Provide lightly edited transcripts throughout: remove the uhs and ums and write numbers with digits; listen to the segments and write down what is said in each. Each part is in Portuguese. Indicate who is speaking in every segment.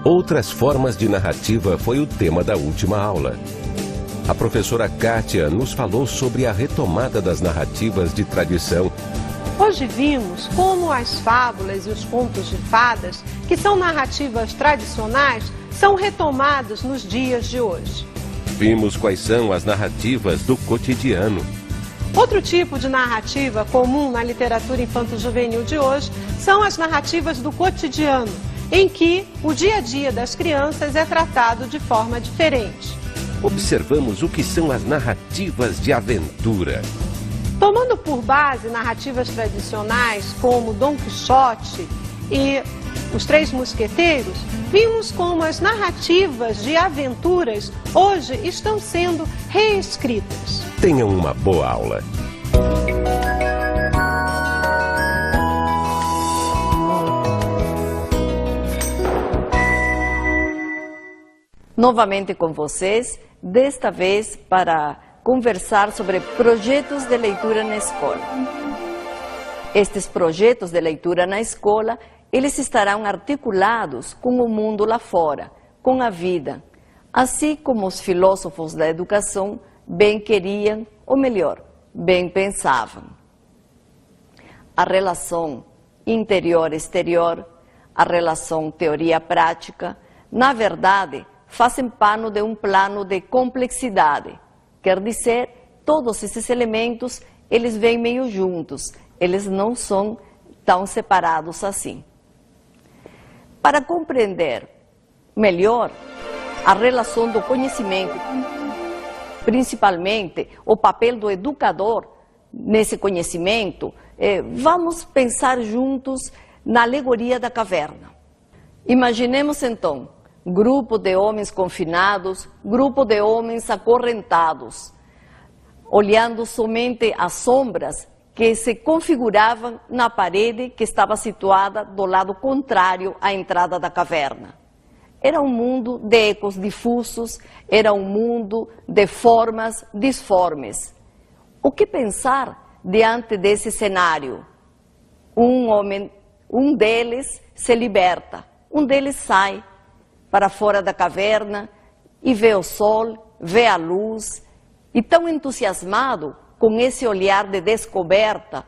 Speaker 1: Outras formas de narrativa foi o tema da última aula. A professora Kátia nos falou sobre a retomada das narrativas de tradição.
Speaker 2: Hoje vimos como as fábulas e os contos de fadas, que são narrativas tradicionais, são retomados nos dias de hoje.
Speaker 1: Vimos quais são as narrativas do cotidiano.
Speaker 2: Outro tipo de narrativa comum na literatura infanto-juvenil de hoje são as narrativas do cotidiano, em que o dia a dia das crianças é tratado de forma diferente.
Speaker 1: Observamos o que são as narrativas de aventura.
Speaker 2: Tomando por base narrativas tradicionais como Dom Quixote e Os Três Mosqueteiros, vimos como as narrativas de aventuras hoje estão sendo reescritas.
Speaker 1: Tenham uma boa aula.
Speaker 3: Novamente com vocês, desta vez para conversar sobre projetos de leitura na escola. Estes projetos de leitura na escola, eles estarão articulados com o mundo lá fora, com a vida, assim como os filósofos da educação bem queriam, ou melhor, bem pensavam. A relação interior-exterior, a relação teoria-prática, na verdade, fazem parte de um plano de complexidade. Quer dizer, todos esses elementos, eles vêm meio juntos, eles não são tão separados assim. Para compreender melhor a relação do conhecimento, principalmente o papel do educador nesse conhecimento, vamos pensar juntos na alegoria da caverna. Imaginemos então grupo de homens confinados, grupo de homens acorrentados, olhando somente as sombras que se configuravam na parede que estava situada do lado contrário à entrada da caverna. Era um mundo de ecos difusos, era um mundo de formas disformes. O que pensar diante desse cenário? Um deles se liberta, um deles sai para fora da caverna e vê o sol, vê a luz, e tão entusiasmado com esse olhar de descoberta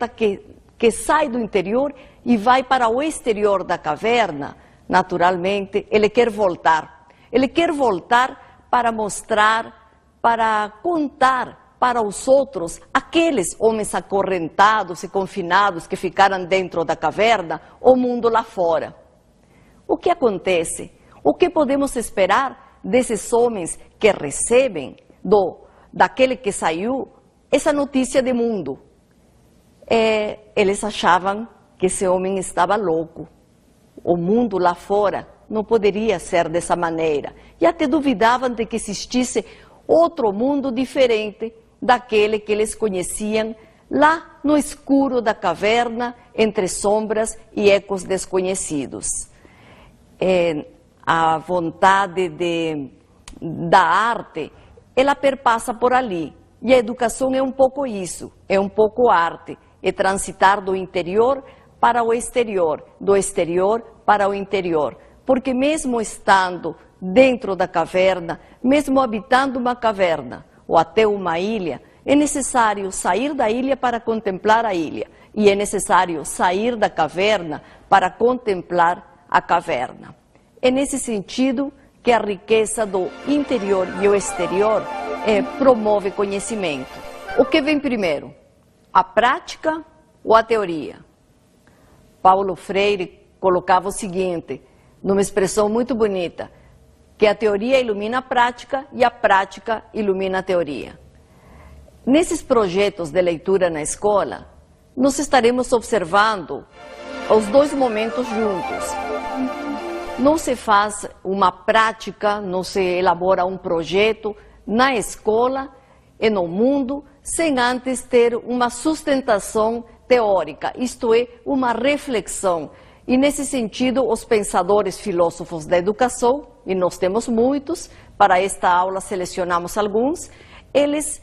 Speaker 3: que sai do interior e vai para o exterior da caverna, naturalmente, ele quer voltar. Ele quer voltar para mostrar, para contar para os outros, aqueles homens acorrentados e confinados que ficaram dentro da caverna, o mundo lá fora. O que acontece? O que podemos esperar desses homens que recebem daquele que saiu essa notícia de mundo? Eles achavam que esse homem estava louco. O mundo lá fora não poderia ser dessa maneira. E até duvidavam de que existisse outro mundo diferente daquele que eles conheciam lá no escuro da caverna, entre sombras e ecos desconhecidos. A vontade da arte, ela perpassa por ali. E a educação é um pouco isso, é um pouco arte. É transitar do interior para o exterior, do exterior para o interior. Porque mesmo estando dentro da caverna, mesmo habitando uma caverna ou até uma ilha, é necessário sair da ilha para contemplar a ilha. E é necessário sair da caverna para contemplar a caverna. É nesse sentido que a riqueza do interior e o exterior promove conhecimento. O que vem primeiro? A prática ou a teoria? Paulo Freire colocava o seguinte, numa expressão muito bonita, que a teoria ilumina a prática e a prática ilumina a teoria. Nesses projetos de leitura na escola, nós estaremos observando os dois momentos juntos. Não se faz uma prática, não se elabora um projeto na escola e no mundo sem antes ter uma sustentação teórica, isto é, uma reflexão. E nesse sentido, os pensadores filósofos da educação, e nós temos muitos, para esta aula selecionamos alguns, eles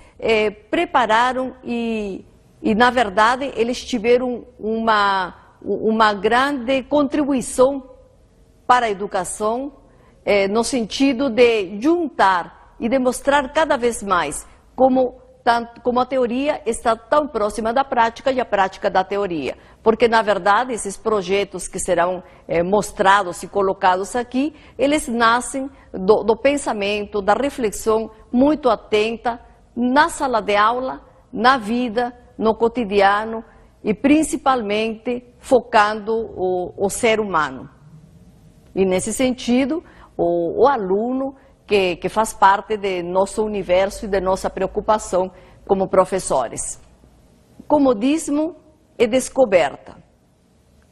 Speaker 3: prepararam e na verdade, eles tiveram uma grande contribuição para a educação no sentido de juntar e demonstrar cada vez mais como a teoria está tão próxima da prática e a prática da teoria. Porque, na verdade, esses projetos que serão mostrados e colocados aqui, eles nascem do pensamento, da reflexão muito atenta na sala de aula, na vida, no cotidiano e, principalmente, focando o ser humano. E, nesse sentido, o aluno que faz parte de nosso universo e de nossa preocupação como professores. Comodismo e descoberta.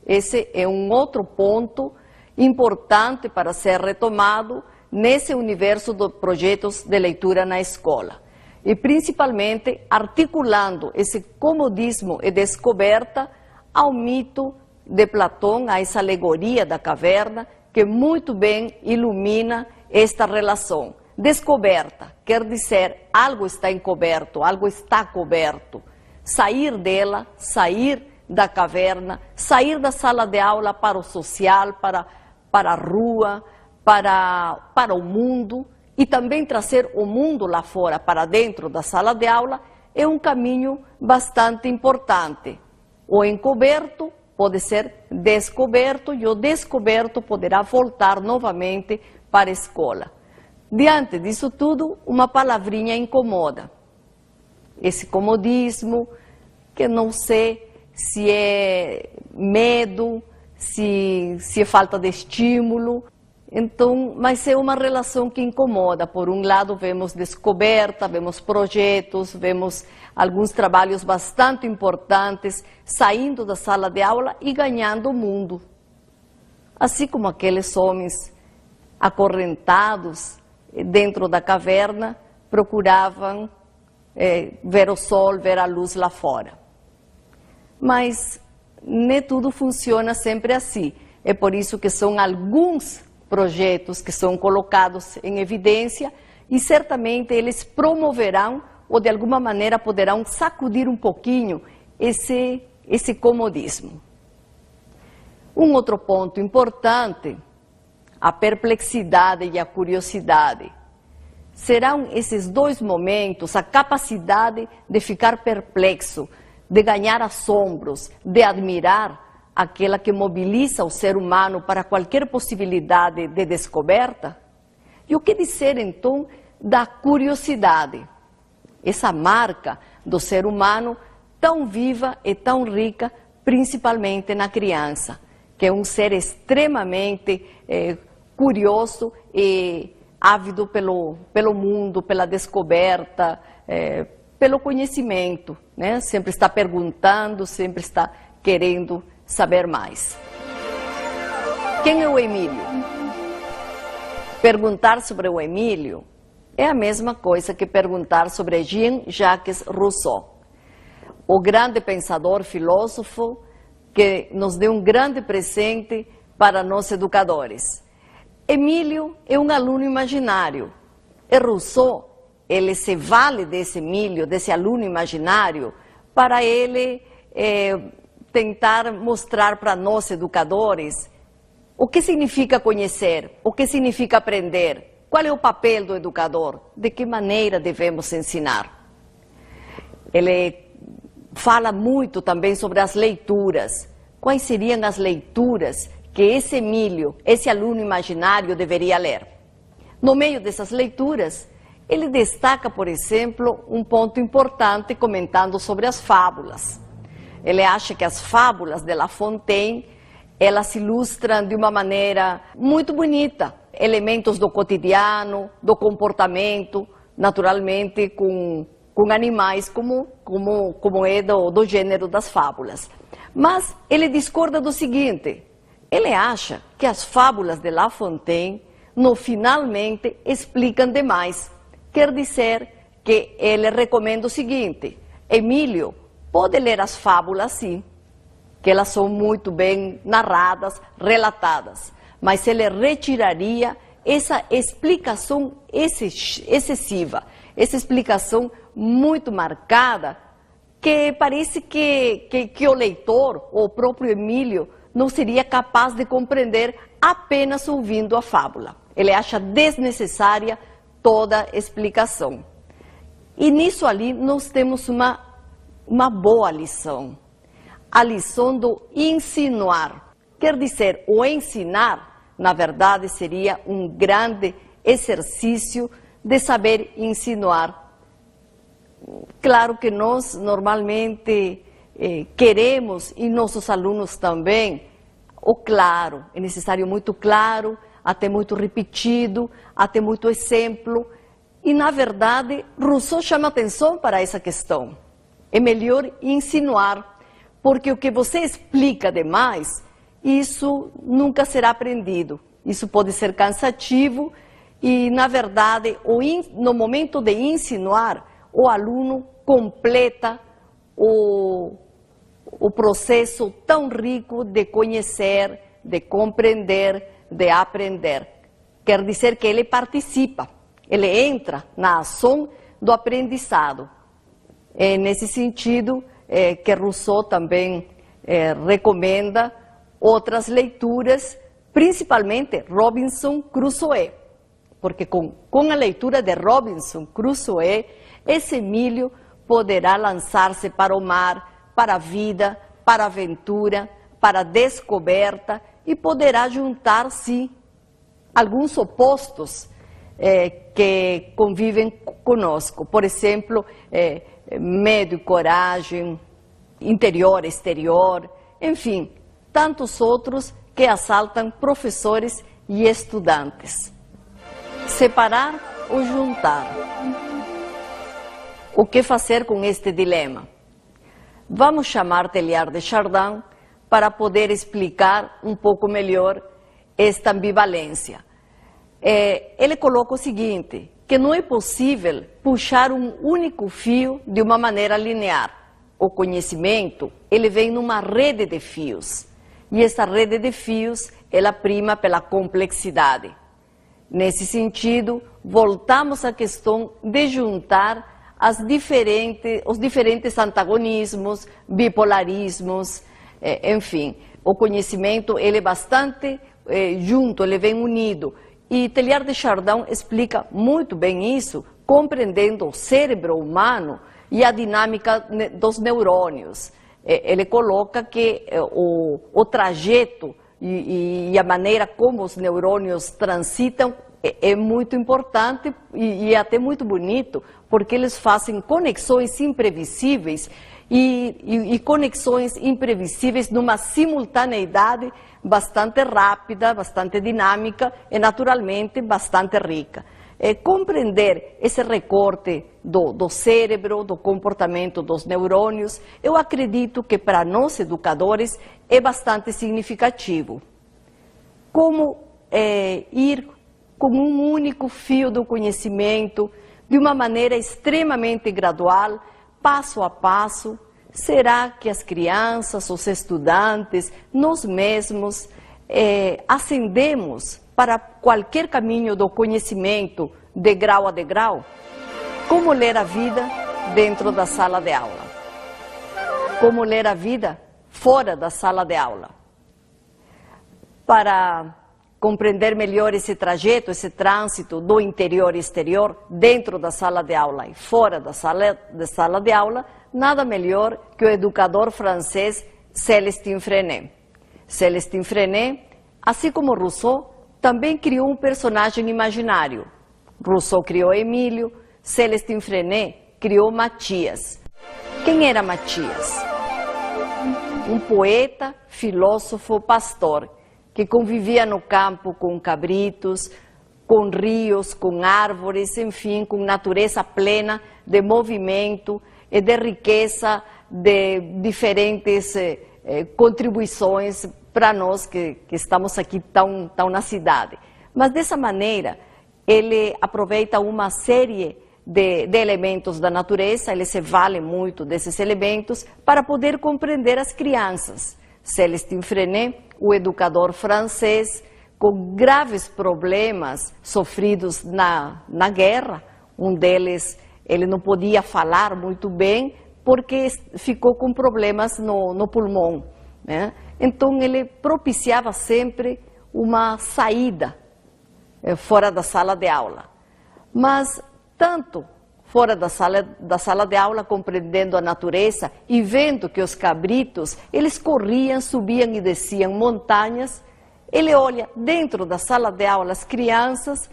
Speaker 3: Esse é um outro ponto importante para ser retomado nesse universo de projetos de leitura na escola. E principalmente articulando esse comodismo e descoberta ao mito de Platão, a essa alegoria da caverna, que muito bem ilumina esta relação. Descoberta quer dizer algo está encoberto, algo está coberto. Sair dela, sair da caverna, sair da sala de aula para o social, para a rua, para o mundo, e também trazer o mundo lá fora, para dentro da sala de aula, é um caminho bastante importante. O encoberto pode ser descoberto e o descoberto poderá voltar novamente para a escola. Diante disso tudo, uma palavrinha incomoda. Esse comodismo, que não sei se é medo, se é falta de estímulo. Então, mas é uma relação que incomoda. Por um lado, vemos descoberta, vemos projetos, vemos alguns trabalhos bastante importantes saindo da sala de aula e ganhando o mundo. Assim como aqueles homens acorrentados dentro da caverna procuravam ver o sol, ver a luz lá fora. Mas nem tudo funciona sempre assim. É por isso que são alguns projetos que são colocados em evidência e certamente eles promoverão ou de alguma maneira poderão sacudir um pouquinho esse comodismo. Um outro ponto importante, a perplexidade e a curiosidade. Serão esses dois momentos, a capacidade de ficar perplexo, de ganhar assombros, de admirar aquela que mobiliza o ser humano para qualquer possibilidade de descoberta? E o que dizer, então, da curiosidade? Essa marca do ser humano tão viva e tão rica, principalmente na criança, que é um ser extremamente curioso e ávido pelo mundo, pela descoberta, pelo conhecimento, né? Sempre está perguntando, sempre está querendo saber mais. Quem é o Emílio? Perguntar sobre o Emílio é a mesma coisa que perguntar sobre Jean-Jacques Rousseau, o grande pensador, filósofo, que nos deu um grande presente para nós educadores. Emílio é um aluno imaginário, e Rousseau, ele se vale desse Emílio, desse aluno imaginário, para ele tentar mostrar para nós educadores o que significa conhecer, o que significa aprender, qual é o papel do educador, de que maneira devemos ensinar. Ele fala muito também sobre as leituras, quais seriam as leituras que esse Emílio, esse aluno imaginário, deveria ler. No meio dessas leituras, ele destaca, por exemplo, um ponto importante comentando sobre as fábulas. Ele acha que as fábulas de La Fontaine, elas ilustram de uma maneira muito bonita elementos do cotidiano, do comportamento, naturalmente com animais como é do gênero das fábulas. Mas ele discorda do seguinte, ele acha que as fábulas de La Fontaine, finalmente, explicam demais. Quer dizer que ele recomenda o seguinte, Emílio, pode ler as fábulas sim, que elas são muito bem narradas, relatadas, mas ele retiraria essa explicação excessiva, essa explicação muito marcada, que parece que o leitor, ou o próprio Emílio, não seria capaz de compreender apenas ouvindo a fábula. Ele acha desnecessária toda explicação. E nisso ali nós temos uma boa lição. A lição do insinuar. Quer dizer, o ensinar, na verdade, seria um grande exercício de saber insinuar. Claro que nós normalmente queremos, e nossos alunos também, o claro. É necessário muito claro, até muito repetido, até muito exemplo. E, na verdade, Rousseau chama atenção para essa questão. É melhor insinuar, porque o que você explica demais, isso nunca será aprendido. Isso pode ser cansativo e, na verdade, no momento de insinuar, o aluno completa o processo tão rico de conhecer, de compreender, de aprender. Quer dizer que ele participa. Ele entra na ação do aprendizado. É nesse sentido que Rousseau também recomenda outras leituras, principalmente Robinson Crusoe. Porque com a leitura de Robinson Crusoe, esse Emílio poderá lançar-se para o mar, para a vida, para a aventura, para a descoberta e poderá juntar-se alguns opostos que convivem conosco. Por exemplo, medo e coragem, interior, exterior, enfim, tantos outros que assaltam professores e estudantes. Separar ou juntar? O que fazer com este dilema? Vamos chamar Teilhard de Chardin para poder explicar um pouco melhor esta ambivalência. Ele coloca o seguinte, que não é possível puxar um único fio de uma maneira linear. O conhecimento, ele vem numa rede de fios, e essa rede de fios, ela prima pela complexidade. Nesse sentido, voltamos à questão de juntar os diferentes antagonismos, bipolarismos, enfim. O conhecimento, ele é bastante junto, ele vem unido. E Teilhard de Chardin explica muito bem isso, compreendendo o cérebro humano e a dinâmica dos neurônios. Ele coloca que o trajeto e a maneira como os neurônios transitam é muito importante e até muito bonito, porque eles fazem conexões imprevisíveis e conexões imprevisíveis numa simultaneidade bastante rápida, bastante dinâmica e, naturalmente, bastante rica. Compreender esse recorte do cérebro, do comportamento dos neurônios, eu acredito que para nós educadores é bastante significativo. Como ir com um único fio do conhecimento, de uma maneira extremamente gradual, passo a passo. Será que as crianças, os estudantes, nós mesmos ascendemos para qualquer caminho do conhecimento, degrau a degrau? Como ler a vida dentro da sala de aula? Como ler a vida fora da sala de aula? Para compreender melhor esse trajeto, esse trânsito do interior e exterior, dentro da sala de aula e fora da sala de aula, nada melhor que o educador francês Célestin Freinet. Célestin Freinet, assim como Rousseau, também criou um personagem imaginário. Rousseau criou Emílio, Célestin Freinet criou Matias. Quem era Matias? Um poeta, filósofo, pastor, que convivia no campo com cabritos, com rios, com árvores, enfim, com natureza plena de movimento e de riqueza, de diferentes contribuições para nós que estamos aqui tão na cidade. Mas dessa maneira, ele aproveita uma série de elementos da natureza, ele se vale muito desses elementos para poder compreender as crianças. Célestin Freinet, o educador francês, com graves problemas sofridos na guerra. Um deles, ele não podia falar muito bem porque ficou com problemas no pulmão, né? então ele propiciava sempre uma saída fora da sala de aula. Mas tanto fora da sala de aula, compreendendo a natureza e vendo que os cabritos, eles corriam, subiam e desciam montanhas, ele olha dentro da sala de aula as crianças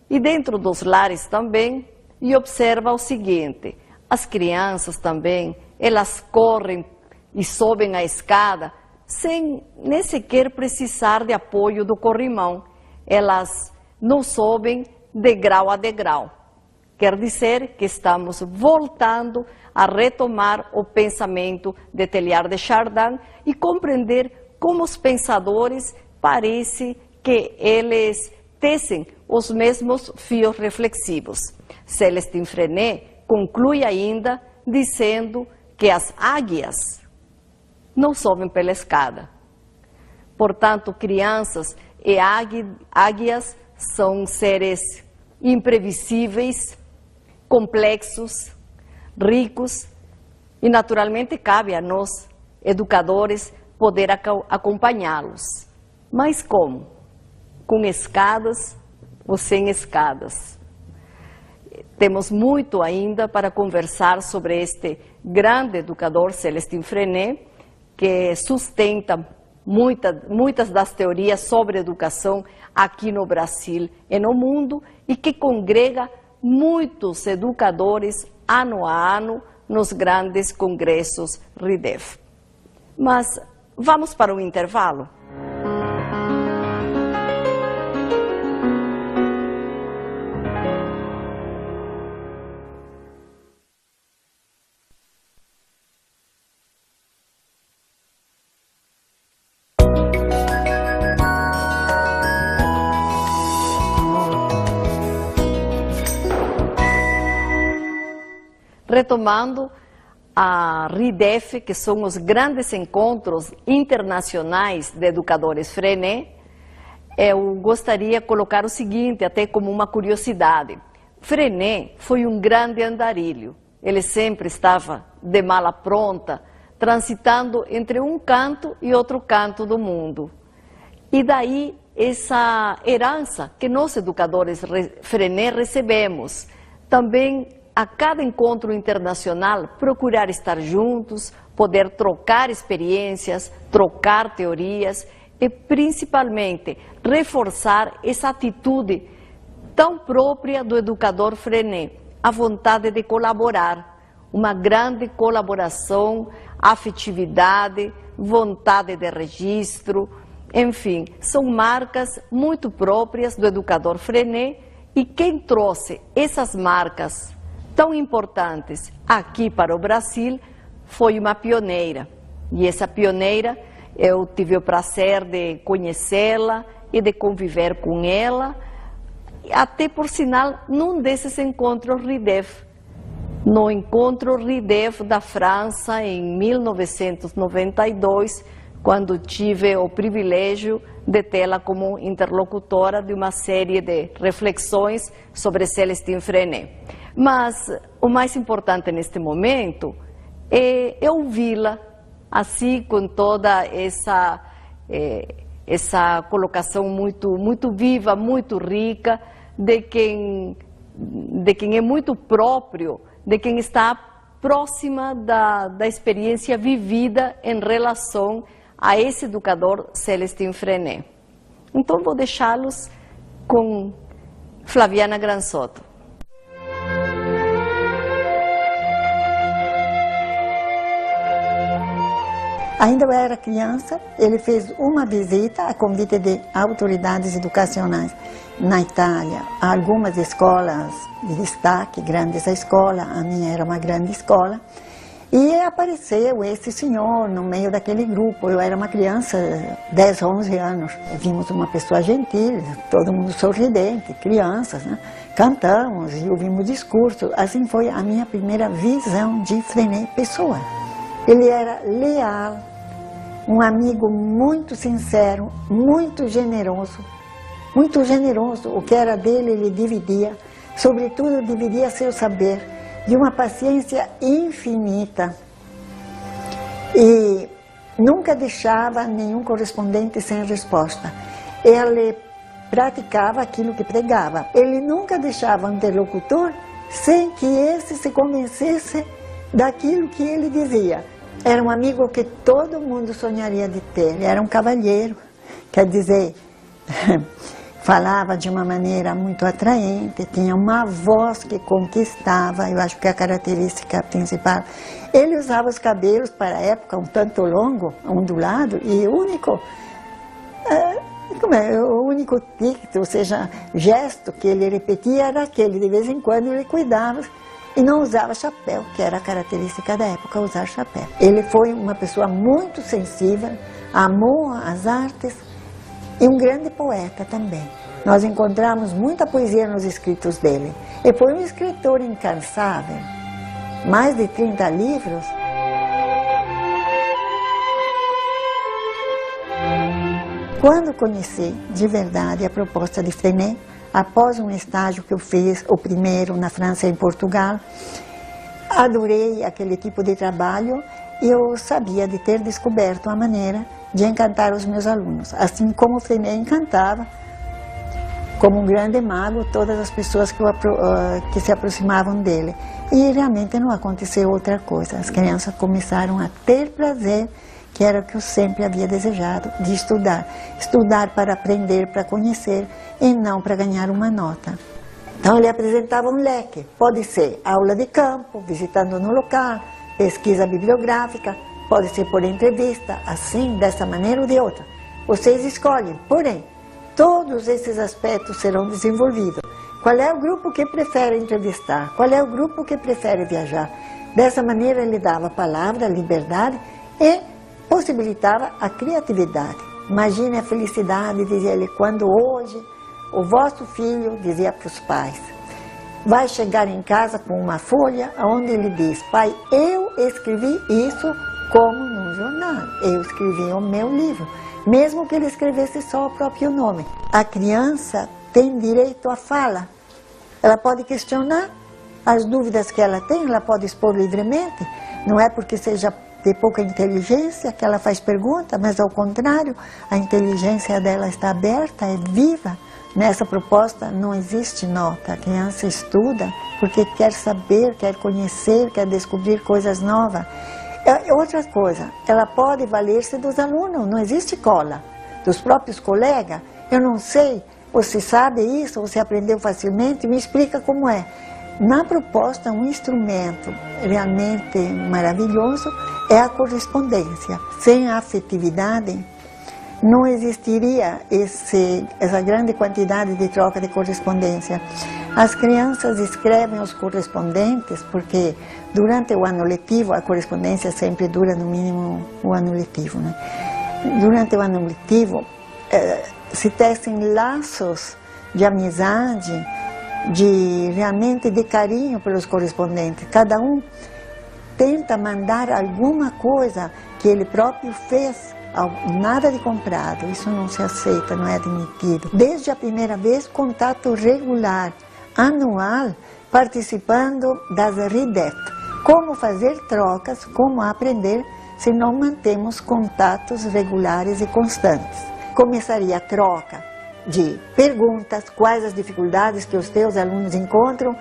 Speaker 3: e dentro dos lares também e observa o seguinte: as crianças também, elas correm e sobem a escada sem nem sequer precisar de apoio do corrimão. Elas não sobem degrau a degrau. Quer dizer que estamos voltando a retomar o pensamento de Teilhard de Chardin e compreender como os pensadores parece que eles tecem os mesmos fios reflexivos. Célestin Freinet conclui ainda dizendo que as águias não sobem pela escada. Portanto, crianças e águias são seres imprevisíveis, complexos, ricos, e naturalmente cabe a nós, educadores, poder acompanhá-los. Mas como? Com escadas ou sem escadas? Temos muito ainda para conversar sobre este grande educador, Célestin Freinet, que sustenta muitas das teorias sobre educação aqui no Brasil e no mundo e que congrega muitos educadores ano a ano nos grandes congressos RIDEF. Mas vamos para um intervalo. Retomando a RIDEF, que são os grandes encontros internacionais de educadores Freinet, eu gostaria de colocar o seguinte, até como uma curiosidade. Freinet foi um grande andarilho. Ele sempre estava de mala pronta, transitando entre um canto e outro canto do mundo. E daí essa herança que nós, educadores Freinet, recebemos. Também a cada encontro internacional, procurar estar juntos, poder trocar experiências, trocar teorias e, principalmente, reforçar essa atitude tão própria do educador Freinet, a vontade de colaborar, uma grande colaboração, afetividade, vontade de registro, enfim, são marcas muito próprias do educador Freinet e quem trouxe essas marcas tão importantes aqui para o Brasil foi uma pioneira. E essa pioneira, eu tive o prazer de conhecê-la e de conviver com ela, até por sinal, num desses encontros RIDEF. No encontro RIDEF da França, em 1992, quando tive o privilégio de tê-la como interlocutora de uma série de reflexões sobre Célestin Freinet. Mas o mais importante neste momento é ouvi-la, assim com toda essa colocação muito viva, muito rica, de quem é muito próprio, de quem está próxima da experiência vivida em relação a esse educador Célestin Freinet. Então vou deixá-los com Flaviana Granzotto.
Speaker 4: Ainda eu era criança, ele fez uma visita a convite de autoridades educacionais na Itália, a algumas escolas de destaque, grandes a escola, a minha era uma grande escola, e apareceu esse senhor no meio daquele grupo. Eu era uma criança, 10, 11 anos. Vimos uma pessoa gentil, todo mundo sorridente, crianças, né? Cantamos e ouvimos discurso. Assim foi a minha primeira visão de Freinet pessoa. Ele era leal, um amigo muito sincero, muito generoso. O que era dele ele dividia, sobretudo dividia seu saber, de uma paciência infinita. E nunca deixava nenhum correspondente sem resposta. Ele praticava aquilo que pregava. Ele nunca deixava um interlocutor sem que esse se convencesse daquilo que ele dizia. Era um amigo que todo mundo sonharia de ter. Era um cavalheiro, quer dizer, falava de uma maneira muito atraente, tinha uma voz que conquistava, eu acho que é a característica principal. Ele usava os cabelos, para a época, um tanto longo, ondulado, e o único tique, ou seja, gesto que ele repetia era aquele. De vez em quando ele cuidava e não usava chapéu, que era a característica da época, usar chapéu. Ele foi uma pessoa muito sensível, amou as artes e um grande poeta também. Nós encontramos muita poesia nos escritos dele. E foi um escritor incansável, mais de 30 livros. Quando conheci de verdade a proposta de Freinet, após um estágio que eu fiz, o primeiro na França e em Portugal, adorei aquele tipo de trabalho e eu sabia de ter descoberto a maneira de encantar os meus alunos. Assim como Freinet encantava, como um grande mago, todas as pessoas que se aproximavam dele. E realmente não aconteceu outra coisa. As crianças começaram a ter prazer, que era o que eu sempre havia desejado, de estudar. Estudar para aprender, para conhecer, e não para ganhar uma nota. Então ele apresentava um leque. Pode ser aula de campo, visitando no local, pesquisa bibliográfica, pode ser por entrevista, assim, dessa maneira ou de outra. Vocês escolhem, porém, todos esses aspectos serão desenvolvidos. Qual é o grupo que prefere entrevistar? Qual é o grupo que prefere viajar? Dessa maneira ele dava a palavra, a liberdade e possibilitava a criatividade. Imagine a felicidade, dizia ele, quando hoje o vosso filho, dizia para os pais, vai chegar em casa com uma folha onde ele diz: pai, eu escrevi isso como num jornal, eu escrevi o meu livro, mesmo que ele escrevesse só o próprio nome. A criança tem direito à fala, ela pode questionar as dúvidas que ela tem, ela pode expor livremente, não é porque seja de pouca inteligência que ela faz pergunta, mas ao contrário, a inteligência dela está aberta, é viva. Nessa proposta não existe nota, a criança estuda porque quer saber, quer conhecer, quer descobrir coisas novas. Outra coisa, ela pode valer-se dos alunos, não existe cola, dos próprios colegas. Eu não sei, você sabe isso, você aprendeu facilmente, me explica como é. Na proposta, um instrumento realmente maravilhoso é a correspondência. Sem a afetividade, não existiria essa grande quantidade de troca de correspondência. As crianças escrevem os correspondentes porque durante o ano letivo, a correspondência sempre dura no mínimo o ano letivo, né? Durante o ano letivo, se tecem laços de amizade, realmente de carinho pelos correspondentes. Cada um tenta mandar alguma coisa que ele próprio fez, nada de comprado, isso não se aceita, não é admitido. Desde a primeira vez, contato regular, anual, participando das RIDEF. Como fazer trocas, como aprender se não mantemos contatos regulares e constantes. Começaria a troca de perguntas, quais as dificuldades que os teus alunos encontram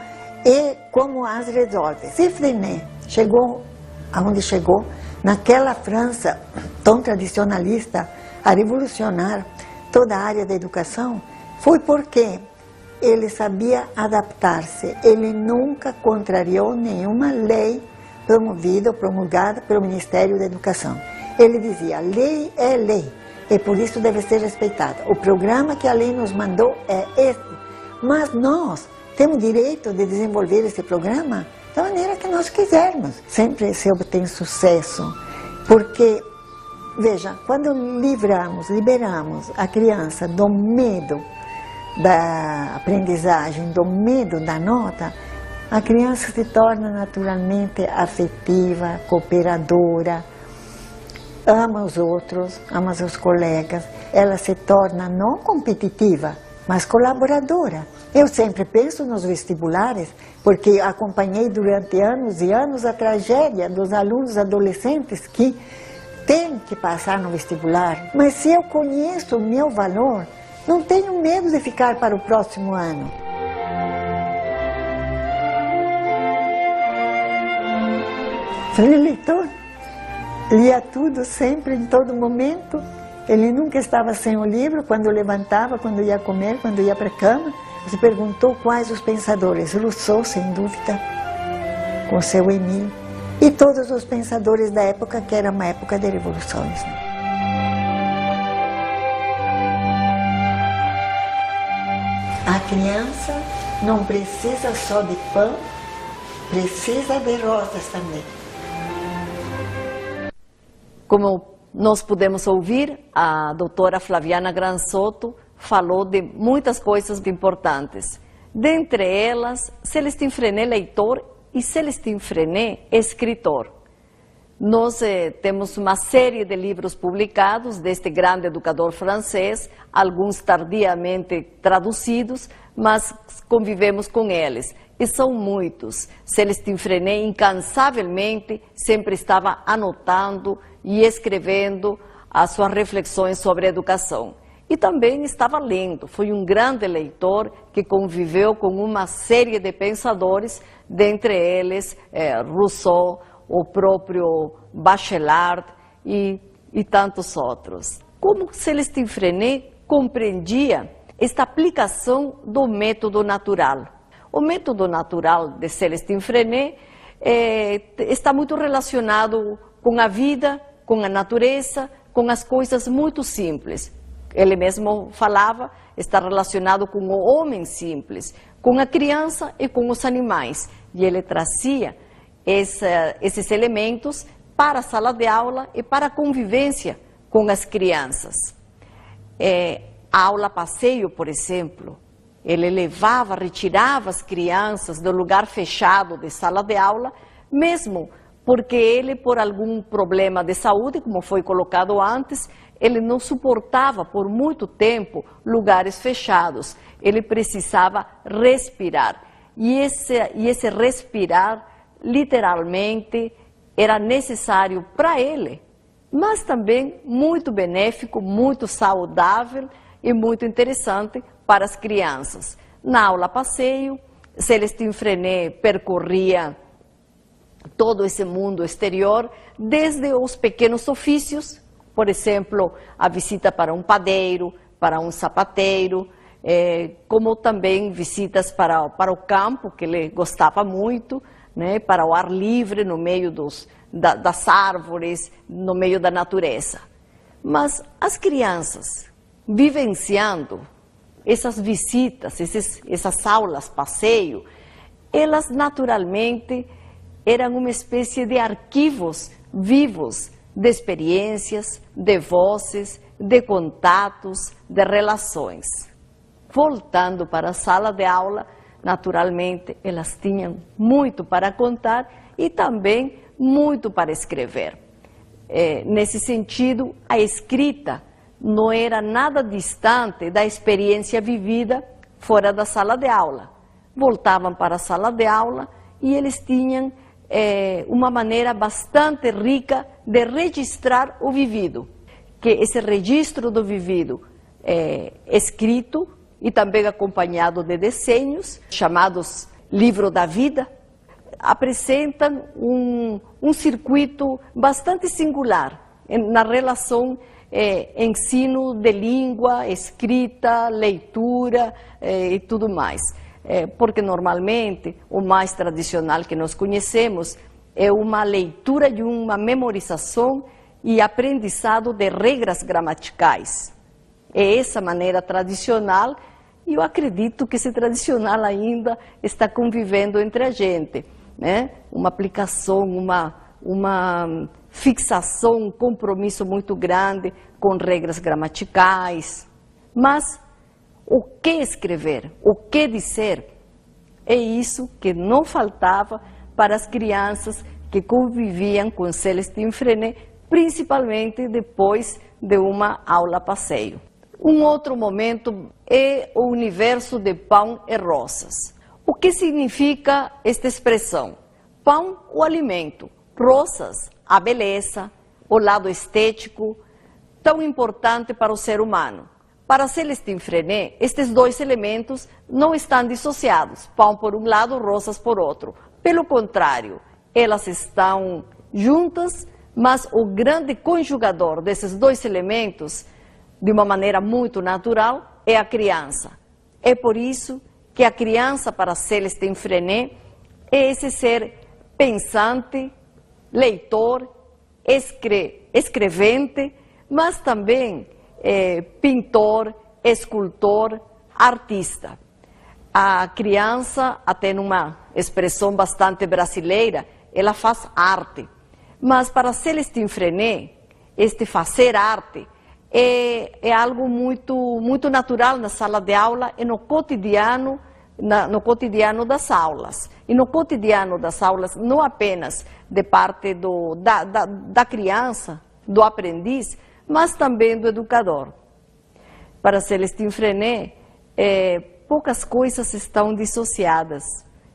Speaker 4: e como as resolve. Se Freinet chegou aonde chegou, naquela França tão tradicionalista, a revolucionar toda a área da educação, foi porque ele sabia adaptar-se. Ele nunca contrariou nenhuma lei promovida ou promulgada pelo Ministério da Educação. Ele dizia, lei é lei, e por isso deve ser respeitada. O programa que a lei nos mandou é este, mas nós temos direito de desenvolver esse programa da maneira que nós quisermos. Sempre se obtém sucesso, porque, veja, quando liberamos a criança do medo da aprendizagem, do medo da nota, a criança se torna naturalmente afetiva, cooperadora, ama os outros, ama os colegas, ela se torna não competitiva, mas colaboradora. Eu sempre penso nos vestibulares, porque acompanhei durante anos e anos a tragédia dos alunos adolescentes que tem que passar no vestibular, mas se eu conheço o meu valor, não tenho medo de ficar para o próximo ano. Ele leitor, lia tudo sempre, em todo momento. Ele nunca estava sem o livro, quando levantava, quando ia comer, quando ia para a cama. Você perguntou quais os pensadores. Rousseau, sem dúvida, com seu Émile. E todos os pensadores da época, que era uma época de revoluções. A criança não precisa só de pão, precisa de rosas também.
Speaker 3: Como nós pudemos ouvir, a doutora Flaviana Granzotto falou de muitas coisas importantes. Dentre elas, Célestin Freinet leitor e Célestin Freinet escritor. Nós temos uma série de livros publicados deste grande educador francês, alguns tardiamente traduzidos, mas convivemos com eles. E são muitos. Célestin Freinet, incansavelmente, sempre estava anotando e escrevendo as suas reflexões sobre a educação. E também estava lendo. Foi um grande leitor que conviveu com uma série de pensadores, dentre eles Rousseau, o próprio Bachelard e tantos outros. Como Célestin Freinet compreendia esta aplicação do método natural? O método natural de Célestin Freinet está muito relacionado com a vida, com a natureza, com as coisas muito simples. Ele mesmo falava, está relacionado com o homem simples, com a criança e com os animais. E ele trazia esses elementos para a sala de aula e para a convivência com as crianças. A aula passeio, por exemplo, ele levava, retirava as crianças do lugar fechado de sala de aula, mesmo porque ele, por algum problema de saúde, como foi colocado antes, ele não suportava por muito tempo lugares fechados. Ele precisava respirar. E esse respirar, literalmente, era necessário para ele, mas também muito benéfico, muito saudável e muito interessante para as crianças. Na aula passeio, Célestin Freinet percorria todo esse mundo exterior, desde os pequenos ofícios, por exemplo, a visita para um padeiro, para um sapateiro, como também visitas para o campo, que ele gostava muito, né, para o ar livre, no meio das árvores, no meio da natureza. Mas as crianças, vivenciando essas visitas, essas aulas passeio, elas naturalmente eram uma espécie de arquivos vivos de experiências, de vozes, de contatos, de relações. Voltando para a sala de aula, naturalmente, elas tinham muito para contar e também muito para escrever. Nesse sentido, a escrita não era nada distante da experiência vivida fora da sala de aula. Voltavam para a sala de aula e eles tinham uma maneira bastante rica de registrar o vivido, que esse registro do vivido escrito e também acompanhado de desenhos, chamados livro da vida, apresentam um circuito bastante singular na relação ensino de língua, escrita, leitura e tudo mais. Porque normalmente o mais tradicional que nós conhecemos é uma leitura e uma memorização e aprendizado de regras gramaticais. É essa maneira tradicional e eu acredito que esse tradicional ainda está convivendo entre a gente, né? Uma aplicação, uma fixação, um compromisso muito grande com regras gramaticais. Mas o que escrever, o que dizer, é isso que não faltava para as crianças que conviviam com Célestin Freinet, principalmente depois de uma aula passeio. Um outro momento é o universo de pão e rosas. O que significa esta expressão? Pão, o alimento, rosas, a beleza, o lado estético, tão importante para o ser humano. Para Célestine Freinet, estes dois elementos não estão dissociados, pão por um lado, rosas por outro. Pelo contrário, elas estão juntas, mas o grande conjugador desses dois elementos, de uma maneira muito natural, é a criança. É por isso que a criança, para Célestine Freinet, é esse ser pensante, leitor, escrevente, mas também pintor, escultor, artista. A criança, até numa expressão bastante brasileira, ela faz arte. Mas para Célestine Freinet, este fazer arte é algo muito natural na sala de aula e no cotidiano das aulas. E no cotidiano das aulas, não apenas de parte da criança, do aprendiz, mas também do educador. Para Célestine Freinet, poucas coisas estão dissociadas.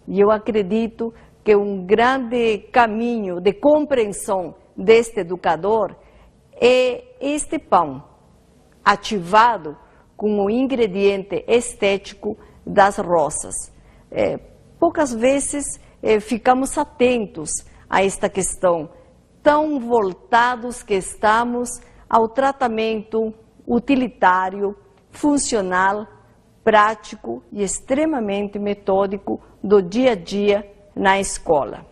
Speaker 3: E eu acredito que um grande caminho de compreensão deste educador é este pão, ativado com o ingrediente estético das rosas. Poucas vezes ficamos atentos a esta questão, tão voltados que estamos ao tratamento utilitário, funcional, prático e extremamente metódico do dia a dia na escola.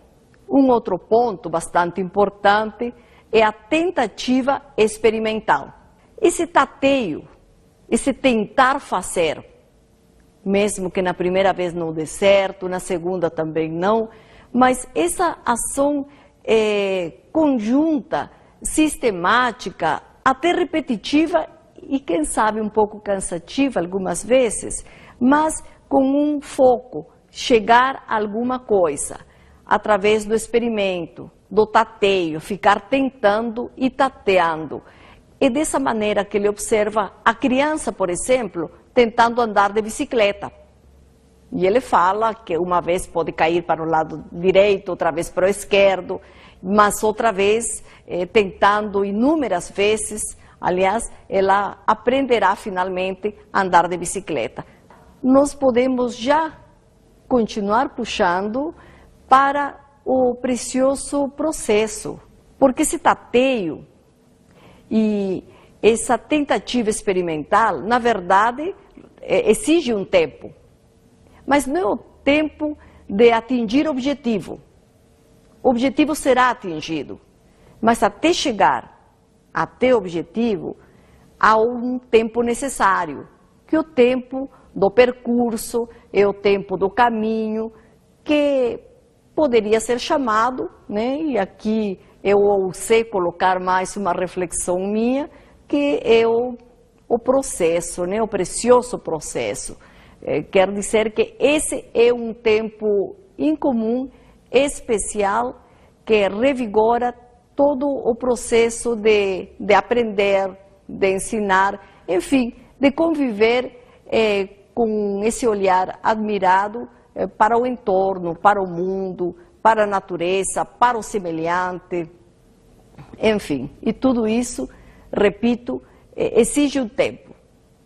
Speaker 3: Um outro ponto bastante importante é a tentativa experimental. Esse tateio, esse tentar fazer, mesmo que na primeira vez não dê certo, na segunda também não, mas essa ação conjunta, sistemática, até repetitiva e quem sabe um pouco cansativa algumas vezes, mas com um foco, chegar a alguma coisa, através do experimento, do tateio, ficar tentando e tateando. É dessa maneira que ele observa a criança, por exemplo, tentando andar de bicicleta. E ele fala que uma vez pode cair para o lado direito, outra vez para o esquerdo, mas outra vez tentando inúmeras vezes, aliás, ela aprenderá finalmente a andar de bicicleta. Nós podemos já continuar puxando para o precioso processo, porque esse tateio e essa tentativa experimental, na verdade, exige um tempo, mas não é o tempo de atingir o objetivo. O objetivo será atingido, mas até chegar até o objetivo, há um tempo necessário, que é o tempo do percurso, é o tempo do caminho, que poderia ser chamado, né? E aqui eu ousei colocar mais uma reflexão minha, que é o processo, né? O precioso processo. Quer dizer que esse é um tempo incomum, especial, que revigora todo o processo de aprender, de ensinar, enfim, de conviver com esse olhar admirado para o entorno, para o mundo, para a natureza, para o semelhante, enfim. E tudo isso, repito, exige um tempo.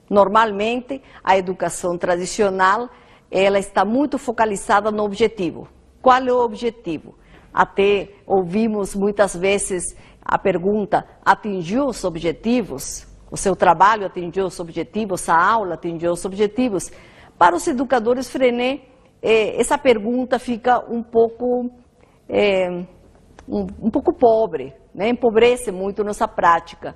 Speaker 3: Normalmente, a educação tradicional, ela está muito focalizada no objetivo. Qual é o objetivo? Até ouvimos muitas vezes a pergunta: atingiu os objetivos? O seu trabalho atingiu os objetivos? A aula atingiu os objetivos? Para os educadores Freinet, essa pergunta fica um pouco pobre, né? Empobrece muito nossa prática,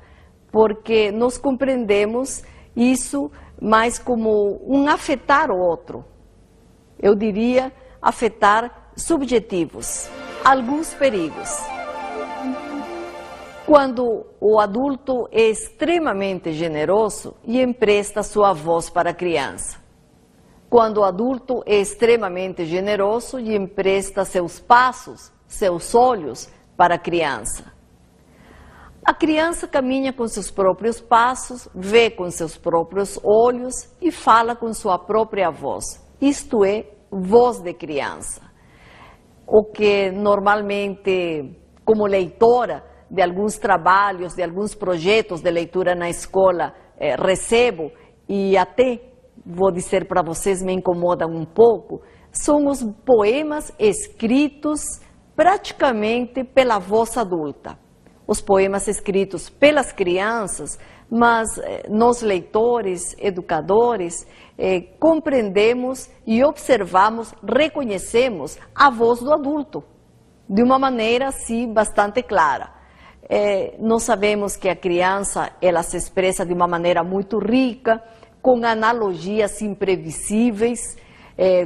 Speaker 3: porque nós compreendemos isso mais como um afetar o outro. Eu diria afetar subjetivos. Alguns perigos. Quando o adulto é extremamente generoso e empresta sua voz para a criança. Quando o adulto é extremamente generoso e empresta seus passos, seus olhos para a criança. A criança caminha com seus próprios passos, vê com seus próprios olhos e fala com sua própria voz. Isto é, voz de criança. O que normalmente, como leitora, de alguns trabalhos, de alguns projetos de leitura na escola, recebo, e até, vou dizer para vocês, me incomodam um pouco, são os poemas escritos praticamente pela voz adulta. Os poemas escritos pelas crianças, mas nós leitores, educadores, compreendemos e observamos, reconhecemos a voz do adulto, de uma maneira, sim, bastante clara. Nós sabemos que a criança, ela se expressa de uma maneira muito rica, com analogias imprevisíveis,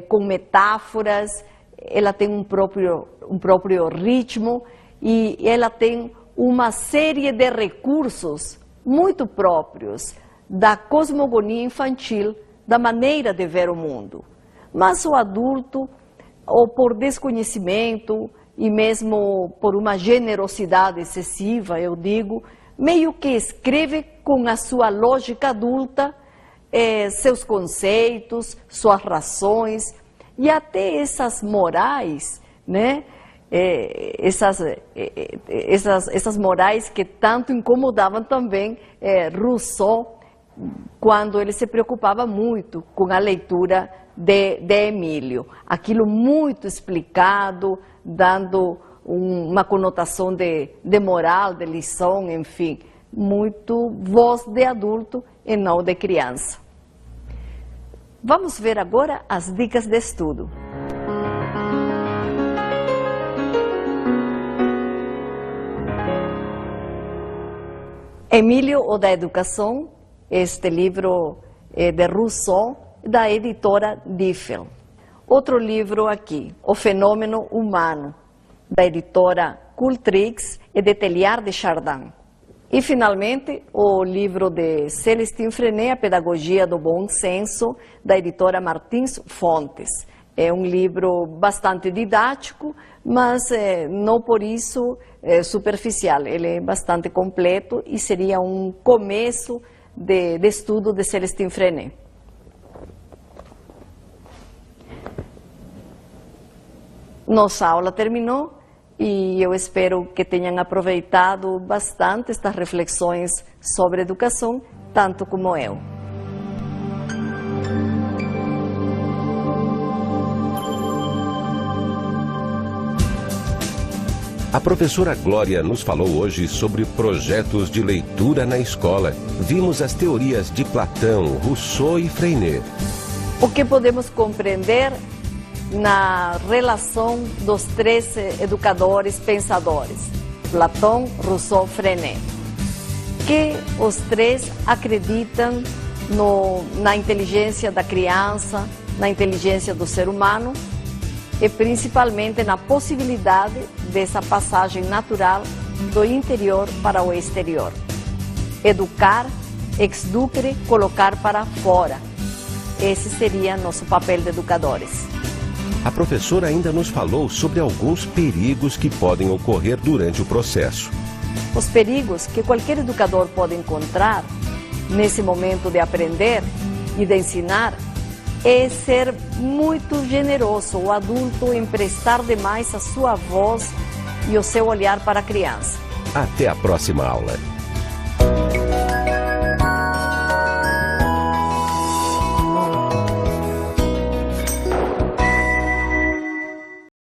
Speaker 3: com metáforas, ela tem um próprio ritmo e ela tem uma série de recursos muito próprios da cosmogonia infantil, da maneira de ver o mundo. Mas o adulto, ou por desconhecimento e mesmo por uma generosidade excessiva, eu digo, meio que escreve com a sua lógica adulta seus conceitos, suas razões e até essas morais, né? Essas morais que tanto incomodavam também Rousseau, quando ele se preocupava muito com a leitura de Emílio. Aquilo muito explicado, dando uma conotação de moral, de lição, enfim, muito voz de adulto e não de criança. Vamos ver agora as dicas de estudo. Emílio, o da Educação, este livro de Rousseau, da editora Diffel. Outro livro aqui, O Fenômeno Humano, da editora Cultrix e de Teilhard de Chardin. E, finalmente, o livro de Célestine Freinet, A Pedagogia do Bom Senso, da editora Martins Fontes. É um livro bastante didático, mas não por isso superficial. Ele é bastante completo e seria um começo de estudo de Célestine Freinet. Nossa aula terminou e eu espero que tenham aproveitado bastante estas reflexões sobre educação, tanto como eu.
Speaker 1: A professora Glória nos falou hoje sobre projetos de leitura na escola. Vimos as teorias de Platão, Rousseau e Freinet.
Speaker 3: O que podemos compreender na relação dos três educadores pensadores, Platão, Rousseau, Freinet, que os três acreditam na inteligência da criança, na inteligência do ser humano e principalmente na possibilidade dessa passagem natural do interior para o exterior. Educar, exducere, colocar para fora. Esse seria nosso papel de educadores.
Speaker 1: A professora ainda nos falou sobre alguns perigos que podem ocorrer durante o processo.
Speaker 3: Os perigos que qualquer educador pode encontrar nesse momento de aprender e de ensinar é ser muito generoso, o adulto emprestar demais a sua voz e o seu olhar para a criança.
Speaker 1: Até a próxima aula.